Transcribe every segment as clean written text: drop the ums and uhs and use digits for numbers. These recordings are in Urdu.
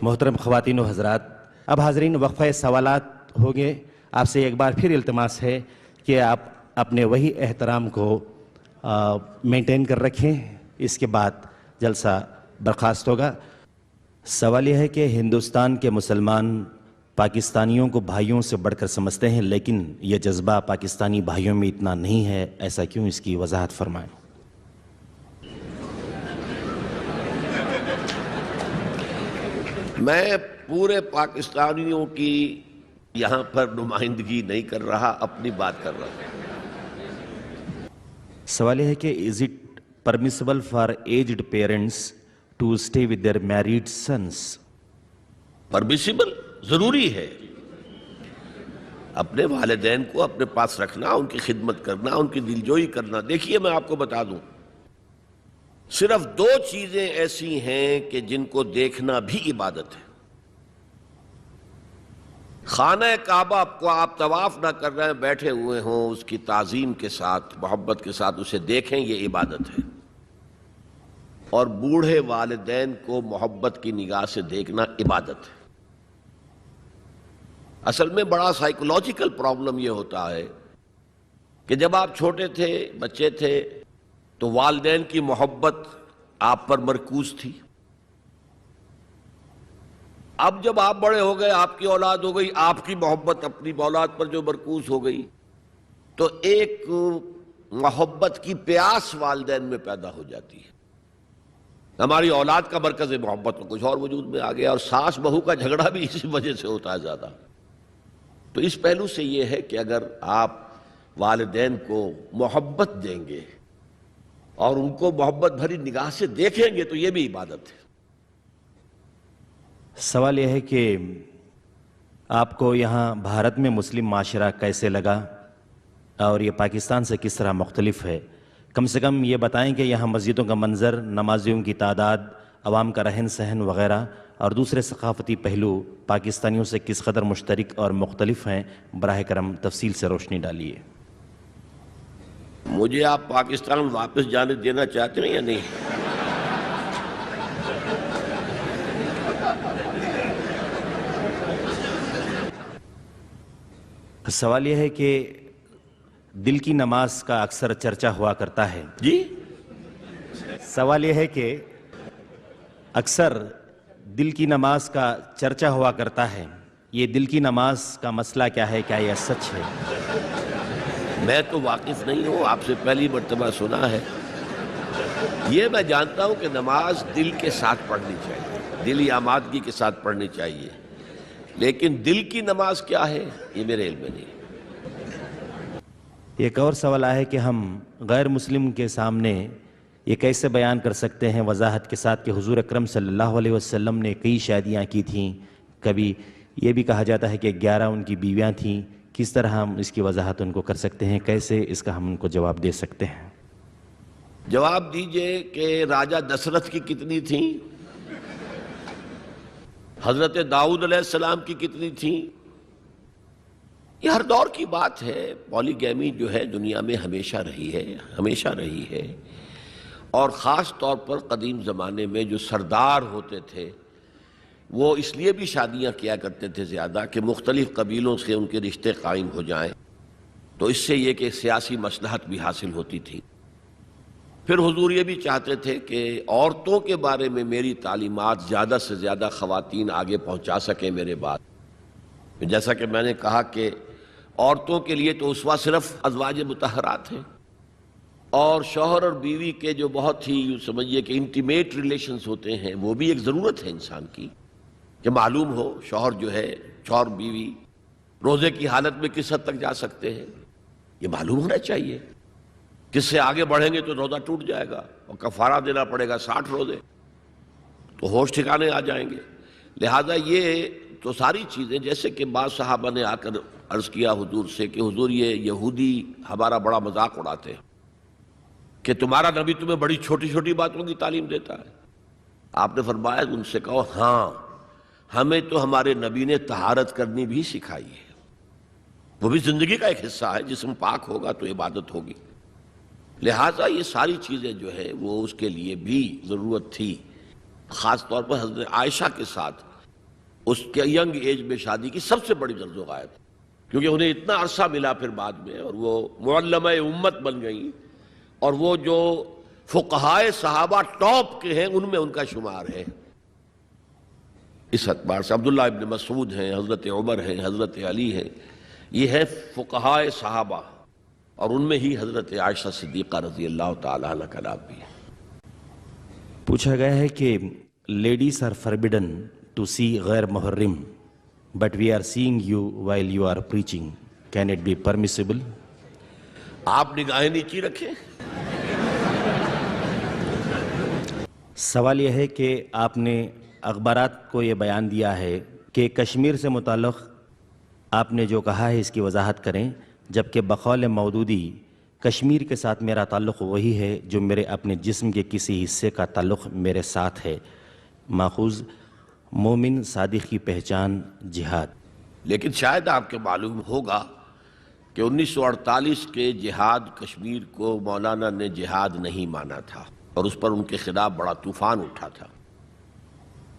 محترم خواتین و حضرات، اب حاضرین وقفہ سوالات ہوگے. آپ سے ایک بار پھر التماس ہے کہ آپ اپنے وہی احترام کو مینٹین کر رکھیں. اس کے بعد جلسہ برخاست ہوگا. سوال یہ ہے کہ ہندوستان کے مسلمان پاکستانیوں کو بھائیوں سے بڑھ کر سمجھتے ہیں، لیکن یہ جذبہ پاکستانی بھائیوں میں اتنا نہیں ہے. ایسا کیوں؟ اس کی وضاحت فرمائیں. میں پورے پاکستانیوں کی یہاں پر نمائندگی نہیں کر رہا، اپنی بات کر رہا ہوں. سوال یہ ہے کہ is it permissible for aged parents to stay with their married sons? Permissible ضروری ہے اپنے والدین کو اپنے پاس رکھنا، ان کی خدمت کرنا، ان کی دلجوئی کرنا. دیکھیے میں آپ کو بتا دوں، صرف دو چیزیں ایسی ہیں کہ جن کو دیکھنا بھی عبادت ہے. خانہ کعبہ کو آپ طواف نہ کر رہے ہیں، بیٹھے ہوئے ہوں، اس کی تعظیم کے ساتھ، محبت کے ساتھ اسے دیکھیں، یہ عبادت ہے. اور بوڑھے والدین کو محبت کی نگاہ سے دیکھنا عبادت ہے. اصل میں بڑا سائیکولوجیکل پرابلم یہ ہوتا ہے کہ جب آپ چھوٹے تھے، بچے تھے، تو والدین کی محبت آپ پر مرکوز تھی. اب جب آپ بڑے ہو گئے، آپ کی اولاد ہو گئی، آپ کی محبت اپنی اولاد پر جو مرکوز ہو گئی، تو ایک محبت کی پیاس والدین میں پیدا ہو جاتی ہے. ہماری اولاد کا مرکز محبت تو کچھ اور وجود میں آ گیا، اور ساس بہو کا جھگڑا بھی اسی وجہ سے ہوتا ہے زیادہ. تو اس پہلو سے یہ ہے کہ اگر آپ والدین کو محبت دیں گے اور ان کو محبت بھری نگاہ سے دیکھیں گے تو یہ بھی عبادت ہے. سوال یہ ہے کہ آپ کو یہاں بھارت میں مسلم معاشرہ کیسے لگا اور یہ پاکستان سے کس طرح مختلف ہے؟ کم سے کم یہ بتائیں کہ یہاں مسجدوں کا منظر، نمازیوں کی تعداد، عوام کا رہن سہن وغیرہ اور دوسرے ثقافتی پہلو پاکستانیوں سے کس قدر مشترک اور مختلف ہیں. براہ کرم تفصیل سے روشنی ڈالیے. مجھے آپ پاکستان واپس جانے دینا چاہتے ہیں یا نہیں؟ سوال یہ ہے کہ دل کی نماز کا اکثر چرچا ہوا کرتا ہے. جی، سوال یہ ہے کہ اکثر دل کی نماز کا چرچا ہوا کرتا ہے. یہ دل کی نماز کا مسئلہ کیا ہے؟ کیا یہ سچ ہے؟ میں تو واقف نہیں ہوں، آپ سے پہلی مرتبہ سنا ہے. یہ میں جانتا ہوں کہ نماز دل کے ساتھ پڑھنی چاہیے، دلی آمادگی کے ساتھ پڑھنی چاہیے، لیکن دل کی نماز کیا ہے یہ میرے علم میں نہیں. ایک اور سوال ہے کہ ہم غیر مسلم کے سامنے یہ کیسے بیان کر سکتے ہیں وضاحت کے ساتھ کہ حضور اکرم صلی اللہ علیہ وسلم نے کئی شادیاں کی تھیں، کبھی یہ بھی کہا جاتا ہے کہ 11 ان کی بیویاں تھیں. کس طرح ہم اس کی وضاحت ان کو کر سکتے ہیں؟ کیسے اس کا ہم ان کو جواب دے سکتے ہیں؟ جواب دیجئے کہ راجہ دسرتھ کی کتنی تھیں، حضرت داؤد علیہ السلام کی کتنی تھیں. یہ ہر دور کی بات ہے. پولی گیمی جو ہے دنیا میں ہمیشہ رہی ہے. اور خاص طور پر قدیم زمانے میں جو سردار ہوتے تھے وہ اس لیے بھی شادیاں کیا کرتے تھے زیادہ کہ مختلف قبیلوں سے ان کے رشتے قائم ہو جائیں، تو اس سے یہ کہ سیاسی مصلحت بھی حاصل ہوتی تھی. پھر حضور یہ بھی چاہتے تھے کہ عورتوں کے بارے میں میری تعلیمات زیادہ سے زیادہ خواتین آگے پہنچا سکیں میرے بعد. جیسا کہ میں نے کہا کہ عورتوں کے لیے تو اسوہ صرف ازواج مطہرات ہیں، اور شوہر اور بیوی کے جو بہت ہی سمجھیے کہ انٹیمیٹ ریلیشنز ہوتے ہیں وہ بھی ایک ضرورت ہے انسان کی کہ معلوم ہو شوہر جو ہے، شوہر بیوی روزے کی حالت میں کس حد تک جا سکتے ہیں، یہ معلوم ہونا چاہیے. کس سے آگے بڑھیں گے تو روزہ ٹوٹ جائے گا اور کفارہ دینا پڑے گا 60 روزے، تو ہوش ٹھکانے آ جائیں گے. لہذا یہ تو ساری چیزیں، جیسے کہ بعض صحابہ نے آ کر عرض کیا حضور سے کہ حضور یہ یہودی ہمارا بڑا مذاق اڑاتے ہیں کہ تمہارا نبی تمہیں بڑی چھوٹی چھوٹی باتوں کی تعلیم دیتا ہے. آپ نے فرمایا ان سے کہو ہاں ہمیں تو ہمارے نبی نے طہارت کرنی بھی سکھائی ہے، وہ بھی زندگی کا ایک حصہ ہے. جسم پاک ہوگا تو عبادت ہوگی. لہٰذا یہ ساری چیزیں جو ہے وہ اس کے لیے بھی ضرورت تھی. خاص طور پر حضرت عائشہ کے ساتھ اس کے ینگ ایج میں شادی کی سب سے بڑی زرز و غائب، کیونکہ انہیں اتنا عرصہ ملا پھر بعد میں، اور وہ معلمہ امت بن گئیں، اور وہ جو فقہائے صحابہ ٹاپ کے ہیں ان میں ان کا شمار ہے۔ اس اعتبار سے عبداللہ ابن مسعود ہیں، حضرت عمر ہیں، حضرت علی ہیں، یہ ہے فقہائے صحابہ، اور ان میں ہی حضرت عائشہ صدیقہ رضی اللہ تعالی عنہ کا نام بھی ہے۔ پوچھا گیا ہے کہ ladies are forbidden to see غیر محرم but we are seeing you while you are preaching, can it be permissible? آپ نگاہیں نیچی رکھیں۔ سوال یہ ہے کہ آپ نے اخبارات کو یہ بیان دیا ہے کہ کشمیر سے متعلق آپ نے جو کہا ہے اس کی وضاحت کریں، جبکہ بقول مودودی کشمیر کے ساتھ میرا تعلق وہی ہے جو میرے اپنے جسم کے کسی حصے کا تعلق میرے ساتھ ہے، ماخوذ مومن صادق کی پہچان جہاد۔ لیکن شاید آپ کے معلوم ہوگا کہ 1948 کے جہاد کشمیر کو مولانا نے جہاد نہیں مانا تھا، اور اس پر ان کے خلاف بڑا طوفان اٹھا تھا،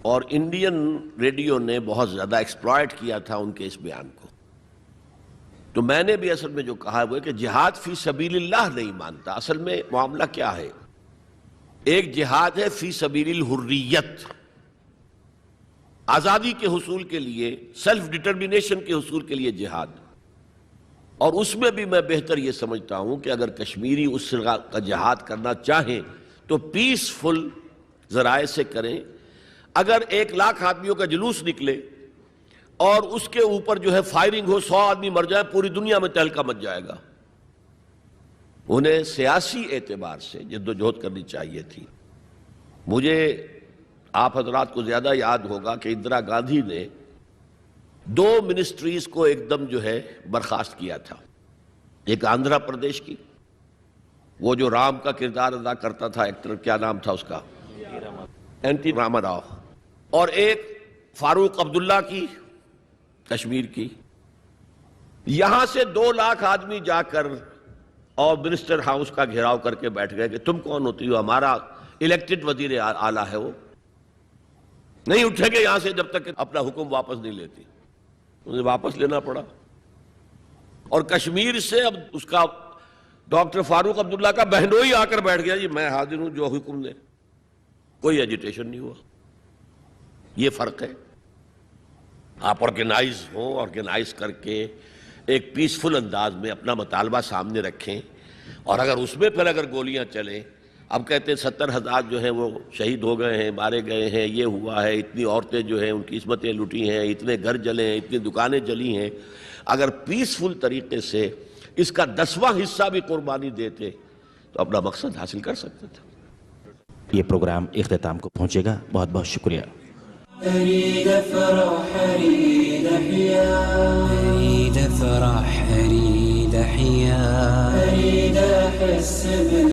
اور انڈین ریڈیو نے بہت زیادہ ایکسپلائٹ کیا تھا ان کے اس بیان کو۔ تو میں نے بھی اصل میں جو کہا ہے وہ ہے کہ جہاد فی سبیل اللہ نہیں مانتا۔ اصل میں معاملہ کیا ہے؟ ایک جہاد ہے فی سبیل الحریت، آزادی کے حصول کے لیے، سیلف ڈٹرمنیشن کے حصول کے لیے جہاد، اور اس میں بھی میں بہتر یہ سمجھتا ہوں کہ اگر کشمیری اس طرح کا جہاد کرنا چاہیں تو پیسفل ذرائع سے کریں۔ اگر 1,00,000 آدمیوں کا جلوس نکلے اور اس کے اوپر جو ہے فائرنگ ہو، 100 آدمی مر جائیں، پوری دنیا میں تہلکہ مچ جائے گا۔ انہیں سیاسی اعتبار سے جدوجہد کرنی چاہیے تھی۔ مجھے آپ حضرات کو زیادہ یاد ہوگا کہ اندرا گاندھی نے 2 منسٹریز کو ایک دم جو ہے برخاست کیا تھا، ایک آندھرا پردیش کی، وہ جو رام کا کردار ادا کرتا تھا ایکٹر، کیا نام تھا اس کا، این ٹی راما راؤ، اور ایک فاروق عبداللہ کی کشمیر کی۔ یہاں سے 2,00,000 آدمی جا کر اور منسٹر ہاؤس کا گھیراؤ کر کے بیٹھ گئے کہ تم کون ہوتی ہو؟ ہمارا الیکٹڈ وزیر اعلیٰ ہے، وہ نہیں اٹھیں گے یہاں سے جب تک کہ اپنا حکم واپس نہیں لیتی۔ انہیں واپس لینا پڑا، اور کشمیر سے اب اس کا ڈاکٹر فاروق عبداللہ کا بہنوئی آ کر بیٹھ گیا، جی میں حاضر ہوں جو حکم دے۔ کوئی ایجیٹیشن نہیں ہوا۔ یہ فرق ہے۔ آپ آرگنائز ہوں، آرگنائز کر کے ایک پیسفل انداز میں اپنا مطالبہ سامنے رکھیں، اور اگر اس میں پھر اگر گولیاں چلیں، اب کہتے ہیں 70,000 جو ہیں وہ شہید ہو گئے ہیں، مارے گئے ہیں، یہ ہوا ہے، اتنی عورتیں جو ہیں ان کی عصمتیں لٹی ہیں، اتنے گھر جلے ہیں، اتنی دکانیں جلی ہیں۔ اگر پیسفل طریقے سے اس کا 10واں حصہ بھی قربانی دیتے تو اپنا مقصد حاصل کر سکتے تھے۔ یہ پروگرام اختتام کو پہنچے گا، بہت بہت شکریہ۔ أريد أفرح أريد أحيا أريد أفرح أريد أحيا أريد أحس